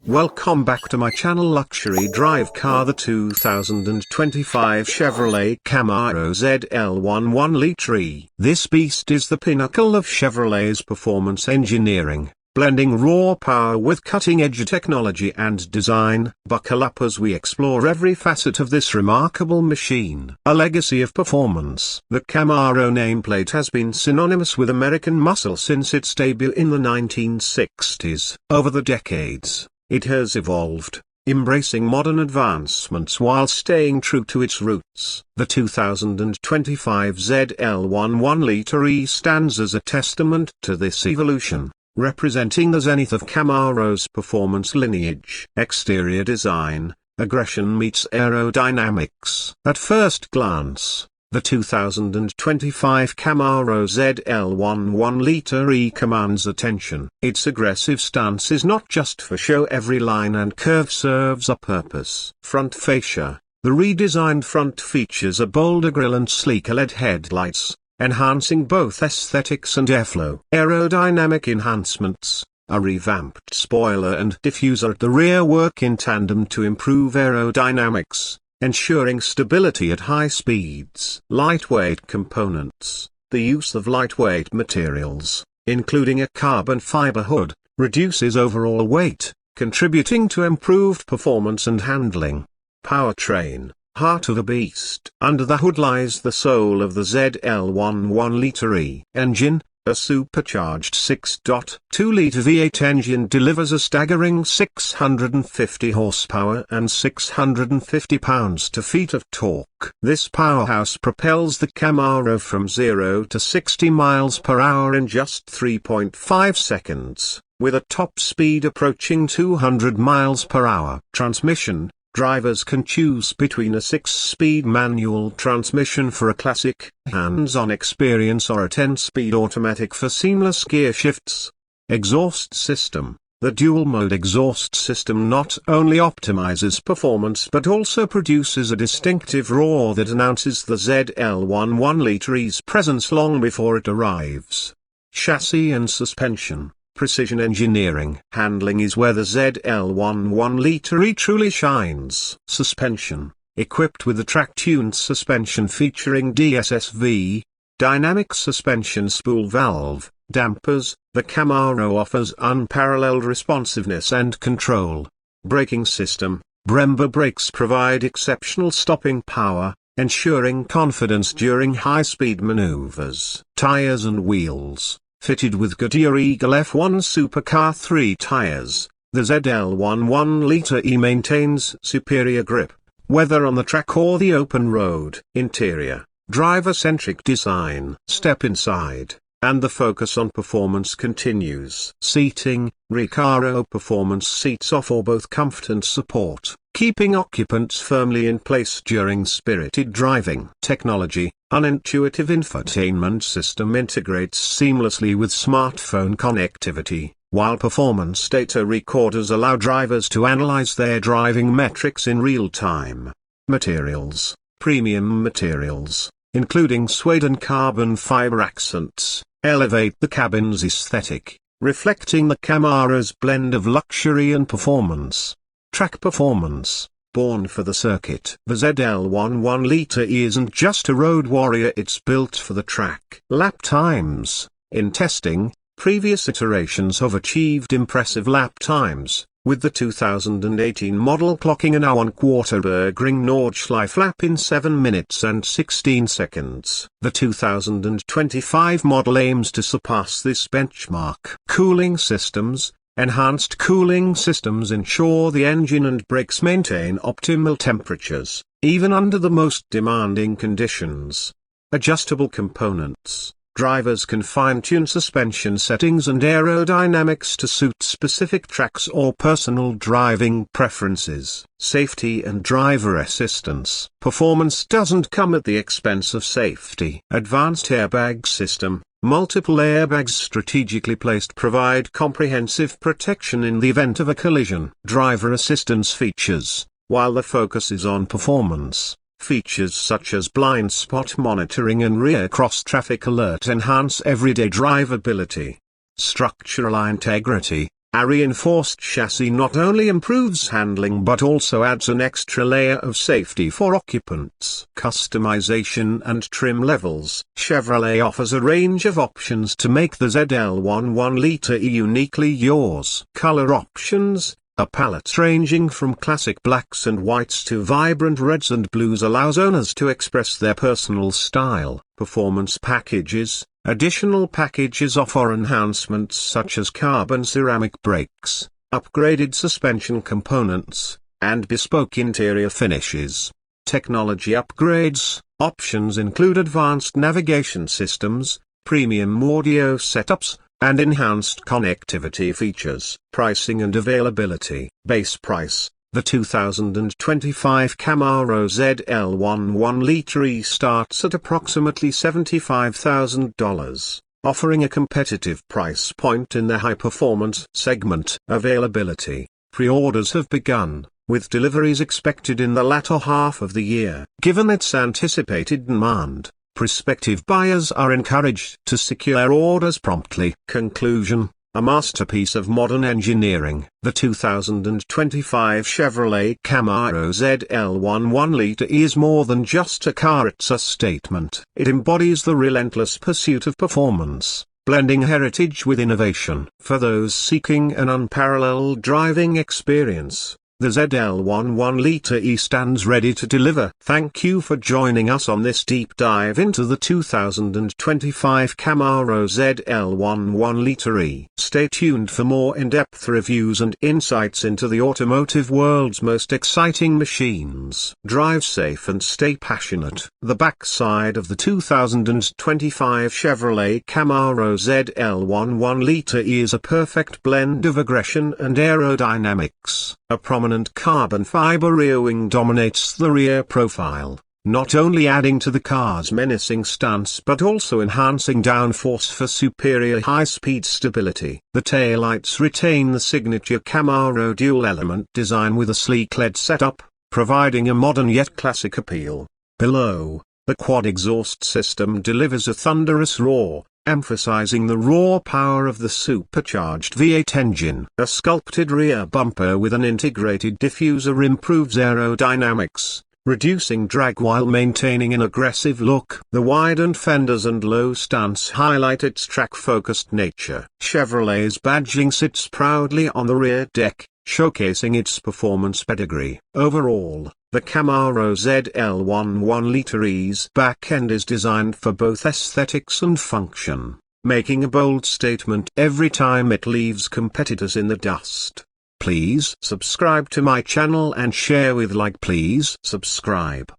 Welcome back to my channel. Luxury drive car, the 2025 Chevrolet Camaro ZL1 1LE. This beast is the pinnacle of Chevrolet's performance engineering, blending raw power with cutting-edge technology and design. Buckle up as we explore every facet of this remarkable machine. A legacy of performance. The Camaro nameplate has been synonymous with American muscle since its debut in the 1960s. Over the decades, it has evolved, embracing modern advancements while staying true to its roots. The 2025 ZL1 1LE stands as a testament to this evolution, representing the zenith of Camaro's performance lineage. Exterior design, aggression meets aerodynamics. At first glance, the 2025 Camaro ZL1 1LE commands attention. Its aggressive stance is not just for show, every line and curve serves a purpose. Front fascia. The redesigned front features a bolder grille and sleeker LED headlights, enhancing both aesthetics and airflow. Aerodynamic enhancements. A revamped spoiler and diffuser at the rear work in tandem to improve aerodynamics, ensuring stability at high speeds. Lightweight components. The use of lightweight materials, including a carbon fiber hood, reduces overall weight, contributing to improved performance and handling. Powertrain. Heart of the beast. Under the hood lies the soul of the ZL1 1LE engine. A supercharged 6.2-liter V8 engine delivers a staggering 650 horsepower and 650 pounds-to-feet of torque. This powerhouse propels the Camaro from 0 to 60 miles per hour in just 3.5 seconds, with a top speed approaching 200 miles per hour. Transmission. Drivers can choose between a 6-speed manual transmission for a classic, hands-on experience or a 10-speed automatic for seamless gear shifts. Exhaust system. The dual-mode exhaust system not only optimizes performance but also produces a distinctive roar that announces the ZL1 1LE's presence long before it arrives. Chassis and suspension. Precision engineering. Handling is where the ZL1 1LE truly shines. Suspension. Equipped with a track-tuned suspension featuring DSSV, dynamic suspension spool valve, dampers, the Camaro offers unparalleled responsiveness and control. Braking system. Brembo brakes provide exceptional stopping power, ensuring confidence during high-speed maneuvers. Tires and wheels. Fitted with Goodyear Eagle F1 Supercar 3 tires, the ZL1 1LE maintains superior grip, whether on the track or the open road. Interior. Driver-centric design. Step inside, and the focus on performance continues. Seating. Recaro performance seats offer both comfort and support, keeping occupants firmly in place during spirited driving. Technology. An intuitive infotainment system integrates seamlessly with smartphone connectivity, while performance data recorders allow drivers to analyze their driving metrics in real time. Materials. Premium materials, including suede and carbon fiber accents, elevate the cabin's aesthetic, reflecting the Camaro's blend of luxury and performance. Track performance. Born for the circuit. The ZL1 1LE isn't just a road warrior, it's built for the track. Lap times. In testing, previous iterations have achieved impressive lap times, with the 2018 model clocking an hour Nürburgring Nordschleife lap in 7 minutes and 16 seconds. The 2025 model aims to surpass this benchmark. Cooling systems. Enhanced cooling systems ensure the engine and brakes maintain optimal temperatures, even under the most demanding conditions. Adjustable components. Drivers can fine-tune suspension settings and aerodynamics to suit specific tracks or personal driving preferences. Safety and driver assistance. Performance doesn't come at the expense of safety. Advanced airbag system. Multiple airbags strategically placed provide comprehensive protection in the event of a collision. Driver assistance features. While the focus is on performance, features such as blind spot monitoring and rear cross-traffic alert enhance everyday drivability. Structural integrity. A reinforced chassis not only improves handling but also adds an extra layer of safety for occupants. Customization and trim levels. Chevrolet offers a range of options to make the ZL1 1LE uniquely yours. Color options. A palette ranging from classic blacks and whites to vibrant reds and blues allows owners to express their personal style. Performance packages. Additional packages offer enhancements such as carbon ceramic brakes, upgraded suspension components, and bespoke interior finishes. Technology upgrades. Options include advanced navigation systems, premium audio setups, and enhanced connectivity features. Pricing and availability. Base price. The 2025 Camaro ZL1 1LE starts at approximately $75,000, offering a competitive price point in the high-performance segment. Availability. Pre-orders have begun, with deliveries expected in the latter half of the year. Given its anticipated demand, prospective buyers are encouraged to secure orders promptly. Conclusion. A masterpiece of modern engineering, the 2025 Chevrolet Camaro ZL1 1LE is more than just a car, it's a statement. It embodies the relentless pursuit of performance, blending heritage with innovation. For those seeking an unparalleled driving experience, the ZL1 1LE stands ready to deliver. Thank you for joining us on this deep dive into the 2025 Camaro ZL1 1LE. Stay tuned for more in-depth reviews and insights into the automotive world's most exciting machines. Drive safe and stay passionate. The backside of the 2025 Chevrolet Camaro ZL1 1LE is a perfect blend of aggression and aerodynamics. A prominent carbon fiber rear wing dominates the rear profile, not only adding to the car's menacing stance but also enhancing downforce for superior high-speed stability. The taillights retain the signature Camaro dual-element design with a sleek LED setup, providing a modern yet classic appeal. Below, the quad exhaust system delivers a thunderous roar, emphasizing the raw power of the supercharged V8 engine. A sculpted rear bumper with an integrated diffuser improves aerodynamics, reducing drag while maintaining an aggressive look. The widened fenders and low stance highlight its track-focused nature. Chevrolet's badging sits proudly on the rear deck, showcasing its performance pedigree. Overall, the Camaro ZL1 1LE's back end is designed for both aesthetics and function, making a bold statement every time it leaves competitors in the dust. Please subscribe to my channel and share with like. Please subscribe.